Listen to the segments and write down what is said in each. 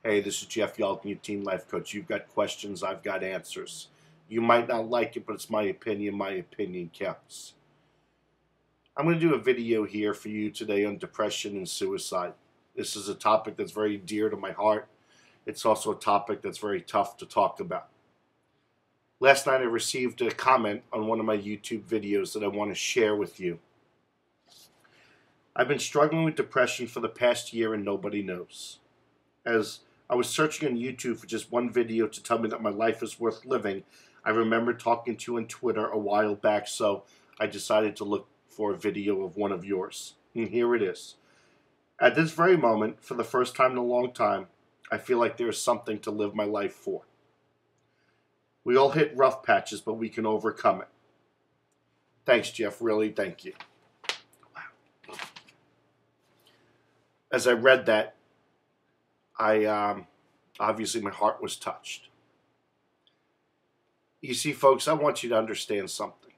Hey, this is Jeff Yelton, your teen life coach. You've got questions, I've got answers. You might not like it, but it's my opinion. My opinion counts. I'm going to do a video here for you today on depression and suicide. This is a topic that's very dear to my heart. It's also a topic that's very tough to talk about. Last night I received a comment on one of my YouTube videos that I want to share with you. I've been struggling with depression for the past year and nobody knows. As I was searching on YouTube for just one video to tell me that my life is worth living, I remember talking to you on Twitter a while back, so I decided to look for a video of one of yours. And here it is. At this very moment, for the first time in a long time, I feel like there is something to live my life for. We all hit rough patches, but we can overcome it. Thanks, Jeff. Really, thank you. Wow. As I read that, obviously my heart was touched. You see, folks, I want you to understand something.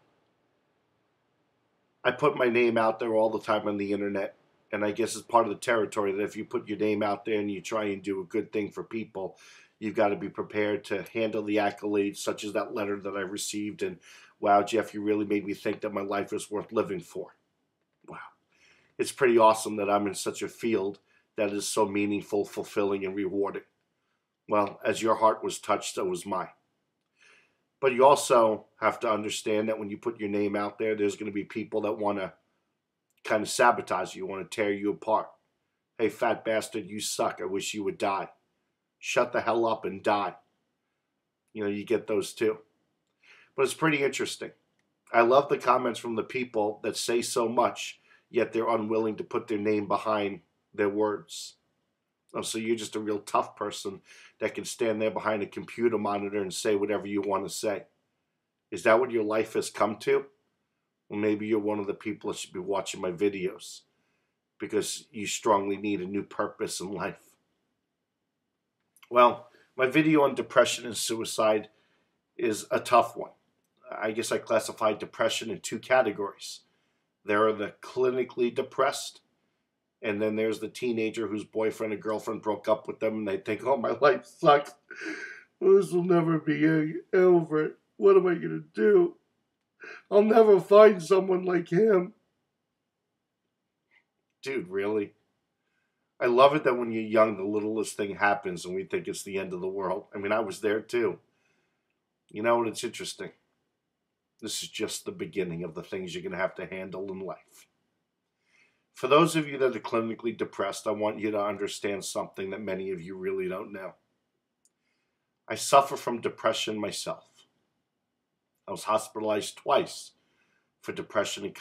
I put my name out there all the time on the internet, and I guess it's part of the territory that if you put your name out there and you try and do a good thing for people, you've got to be prepared to handle the accolades, such as that letter that I received, and wow, Jeff, you really made me think that my life is worth living for. Wow. It's pretty awesome that I'm in such a field that is so meaningful, fulfilling, and rewarding. Well, as your heart was touched, so was mine. But you also have to understand that when you put your name out there, there's going to be people that want to kind of sabotage you, want to tear you apart. Hey, fat bastard, you suck. I wish you would die. Shut the hell up and die. You know, you get those too. But it's pretty interesting. I love the comments from the people that say so much, yet they're unwilling to put their name behind their words. Oh, so you're just a real tough person that can stand there behind a computer monitor and say whatever you want to say. Is that what your life has come to? Well, maybe you're one of the people that should be watching my videos because you strongly need a new purpose in life. Well, my video on depression and suicide is a tough one. I guess I classify depression in two categories. There are the clinically depressed, and then there's the teenager whose boyfriend or girlfriend broke up with them and they think, oh, my life sucks. This will never be over. What am I going to do? I'll never find someone like him. Dude, really? I love it that when you're young, the littlest thing happens and we think it's the end of the world. I mean, I was there too. You know what? It's interesting. This is just the beginning of the things you're going to have to handle in life. For those of you that are clinically depressed, I want you to understand something that many of you really don't know. I suffer from depression myself. I was hospitalized twice for depression and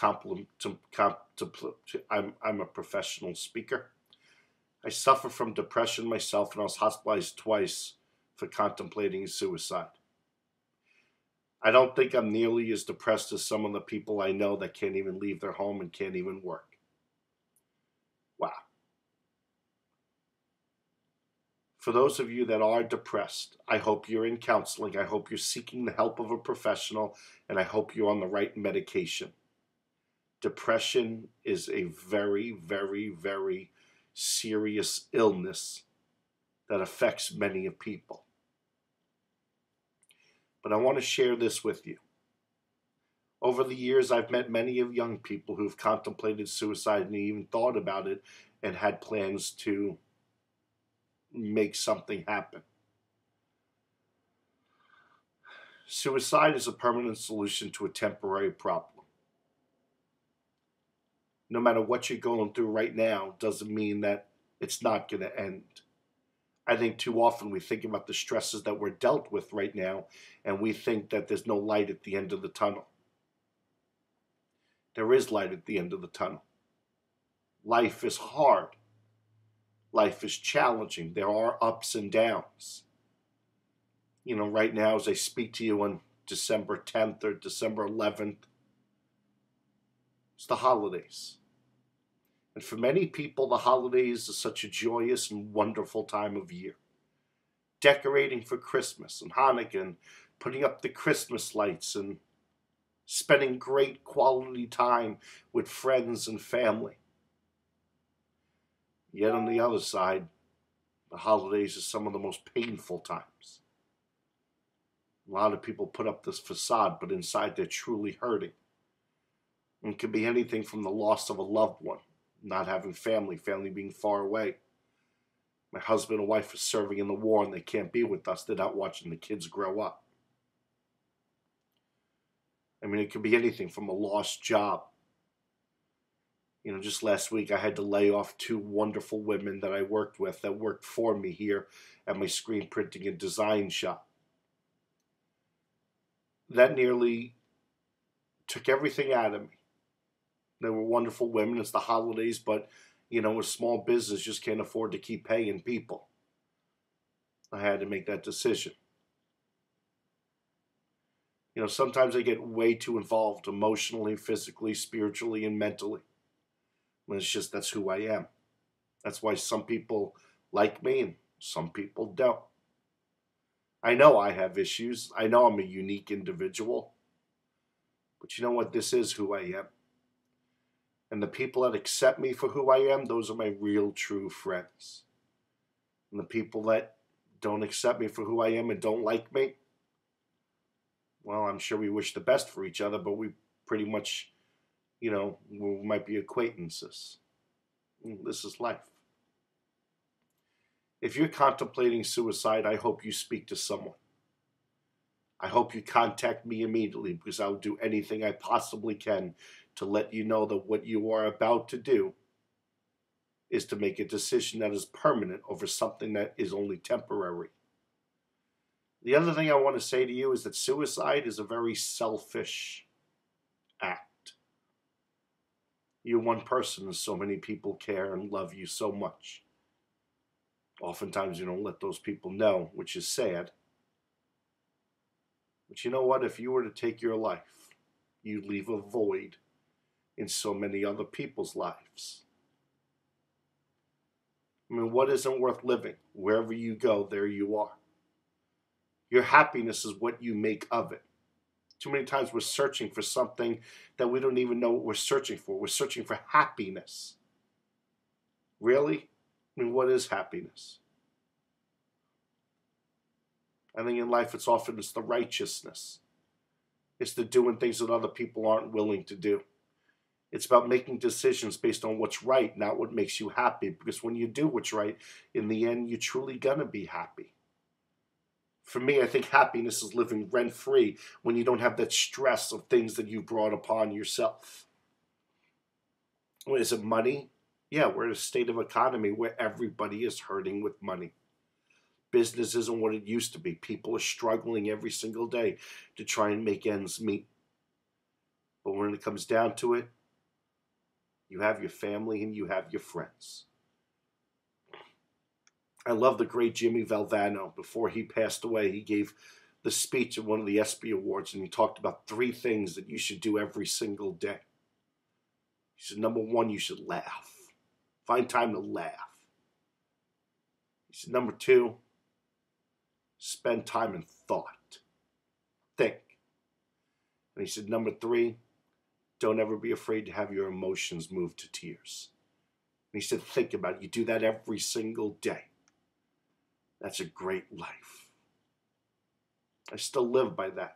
I'm a professional speaker. I suffer from depression myself, and I was hospitalized twice for contemplating suicide. I don't think I'm nearly as depressed as some of the people I know that can't even leave their home and can't even work. Wow. For those of you that are depressed, I hope you're in counseling. I hope you're seeking the help of a professional, and I hope you're on the right medication. Depression is a very, very, very serious illness that affects many of people. But I want to share this with you. Over the years, I've met many of young people who've contemplated suicide and even thought about it and had plans to make something happen. Suicide is a permanent solution to a temporary problem. No matter what you're going through right now doesn't mean that it's not going to end. I think too often we think about the stresses that we're dealt with right now, and we think that there's no light at the end of the tunnel. There is light at the end of the tunnel. Life is hard. Life is challenging. There are ups and downs. You know, right now as I speak to you on December 10th or December 11th, it's the holidays. And for many people, the holidays is such a joyous and wonderful time of year. Decorating for Christmas and Hanukkah and putting up the Christmas lights and spending great quality time with friends and family. Yet on the other side, The holidays are some of the most painful times. A lot of people put up this facade, but inside they're truly hurting. And it could be anything from the loss of a loved one, not having family, family being far away. My husband and wife are serving in the war and they can't be with us. They're not watching the kids grow up. I mean, it could be anything from a lost job. Just last week I had to lay off two wonderful women that I worked with that worked for me here at my screen printing and design shop. That nearly took everything out of me. They were wonderful women. It's the holidays, but a small business just can't afford to keep paying people. I had to make that decision. Sometimes I get way too involved emotionally, physically, spiritually, and mentally. And that's who I am. That's why some people like me and some people don't. I know I have issues. I know I'm a unique individual. But you know what? This is who I am. And the people that accept me for who I am, those are my real, true friends. And the people that don't accept me for who I am and don't like me, well, I'm sure we wish the best for each other, but we pretty much, we might be acquaintances. This is life. If you're contemplating suicide, I hope you speak to someone. I hope you contact me immediately because I'll do anything I possibly can to let you know that what you are about to do is to make a decision that is permanent over something that is only temporary. The other thing I want to say to you is that suicide is a very selfish act. You're one person and so many people care and love you so much. Oftentimes you don't let those people know, which is sad. But you know what? If you were to take your life, you'd leave a void in so many other people's lives. I mean, what isn't worth living? Wherever you go, there you are. Your happiness is what you make of it. Too many times we're searching for something that we don't even know what we're searching for. We're searching for happiness. Really? I mean, what is happiness? I think in life it's the righteousness. It's the doing things that other people aren't willing to do. It's about making decisions based on what's right, not what makes you happy. Because when you do what's right, in the end, you're truly going to be happy. For me, I think happiness is living rent-free when you don't have that stress of things that you brought upon yourself. Is it money? Yeah, we're in a state of economy where everybody is hurting with money. Business isn't what it used to be. People are struggling every single day to try and make ends meet. But when it comes down to it, you have your family and you have your friends. I love the great Jimmy Valvano. Before he passed away, he gave the speech at one of the ESPY Awards, and he talked about 3 things that you should do every single day. He said, number 1, you should laugh. Find time to laugh. He said, number 2, spend time in thought. Think. And he said, number 3, don't ever be afraid to have your emotions move to tears. And he said, think about it. You do that every single day. That's a great life. I still live by that.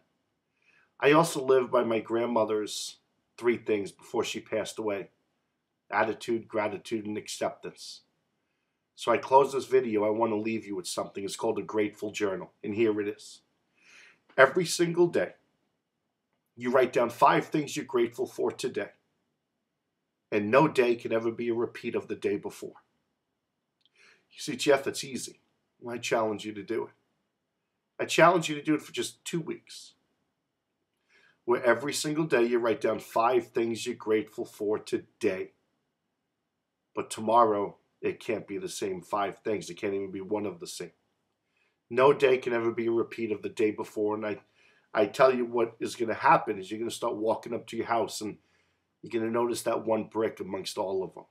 I also live by my grandmother's 3 things before she passed away: attitude, gratitude, and acceptance. So I close this video. I want to leave you with something. It's called a grateful journal. And here it is. Every single day, you write down 5 things you're grateful for today. And no day can ever be a repeat of the day before. You see, Jeff, it's easy. Well, I challenge you to do it. I challenge you to do it for just 2 weeks. Where every single day you write down 5 things you're grateful for today. But tomorrow, it can't be the same 5 things. It can't even be one of the same. No day can ever be a repeat of the day before. And I tell you what is going to happen is you're going to start walking up to your house and you're going to notice that one brick amongst all of them.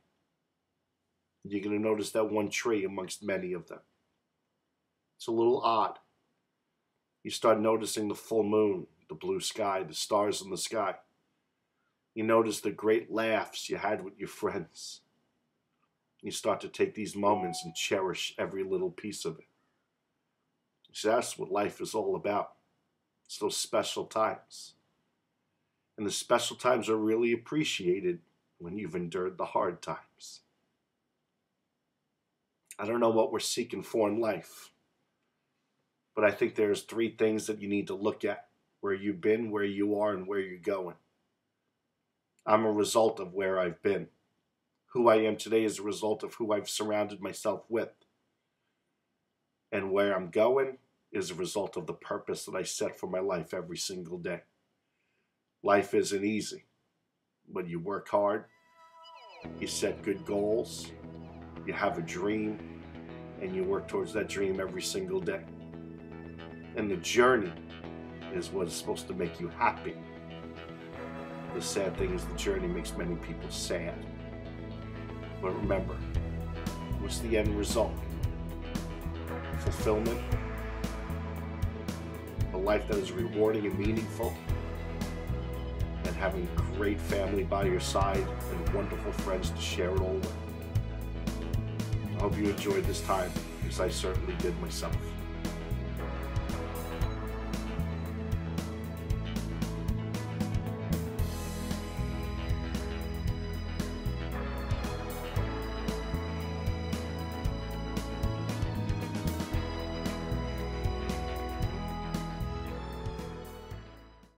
You're going to notice that one tree amongst many of them. It's a little odd. You start noticing the full moon, the blue sky, the stars in the sky. You notice the great laughs you had with your friends. You start to take these moments and cherish every little piece of it. So that's what life is all about. It's those special times. And the special times are really appreciated when you've endured the hard times. I don't know what we're seeking for in life, but I think there's 3 things that you need to look at: where you've been, where you are, and where you're going. I'm a result of where I've been. Who I am today is a result of who I've surrounded myself with. And where I'm going is a result of the purpose that I set for my life every single day. Life isn't easy, but you work hard, you set good goals, you have a dream, and you work towards that dream every single day. And the journey is what is supposed to make you happy. The sad thing is the journey makes many people sad. But remember, what's the end result? Fulfillment, a life that is rewarding and meaningful, and having a great family by your side and wonderful friends to share it all with. I hope you enjoyed this time, because I certainly did myself.